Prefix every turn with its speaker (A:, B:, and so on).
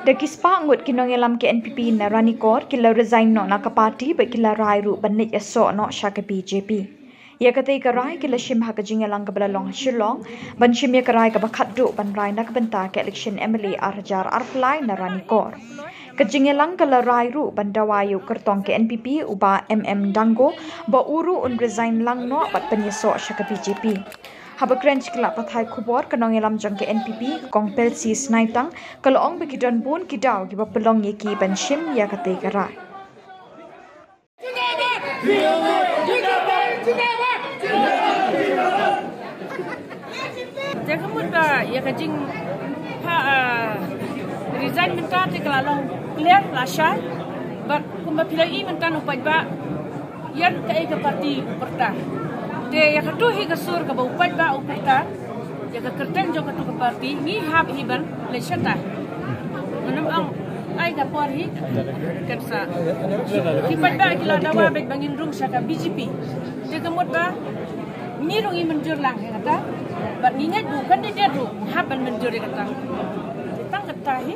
A: Daki spah ngut ki Nongialam ke NPP na Ranikor kila Resain no na parti ba kila rai ru ban Ïasoh no sha ke BJP. Ya katei karai kila shim ha jingialang ka belalong Shillong ban shim ya karai ka khatduh ban rai na bynta ke Elekshon MLA arjar arflai na Ranikor. Jingialang kala rai ru ban dawa yu kyrtong ke NPP Bah MM Dangngo ba uru un Resain lang no bat pyniasoh sha ke BJP. Haba kren cikla pathai Khubor ke Nongialam jong ke NPP Kong Pelcy Snaitang kalau ong begidon bun kidau giba pelong yeki ban shim ya katei karai.
B: Jangan muda ya kajing Resain bynta te kelalong clear lasai bak kumba pilai bynta no ba yan kai ke parti uperta de ya khatduh hi kasur ka upat ba uperta ya ka kren jo ka tu parti ni hab hiban Elekshon ta manam ang ai ka por hi kansa kiba ba kila dawa bek bangin rung sa ka BJP de kemut ba ni rung i menjur lang kata bat ni ngat du kan dia du hab ban menjur kata tang kata hi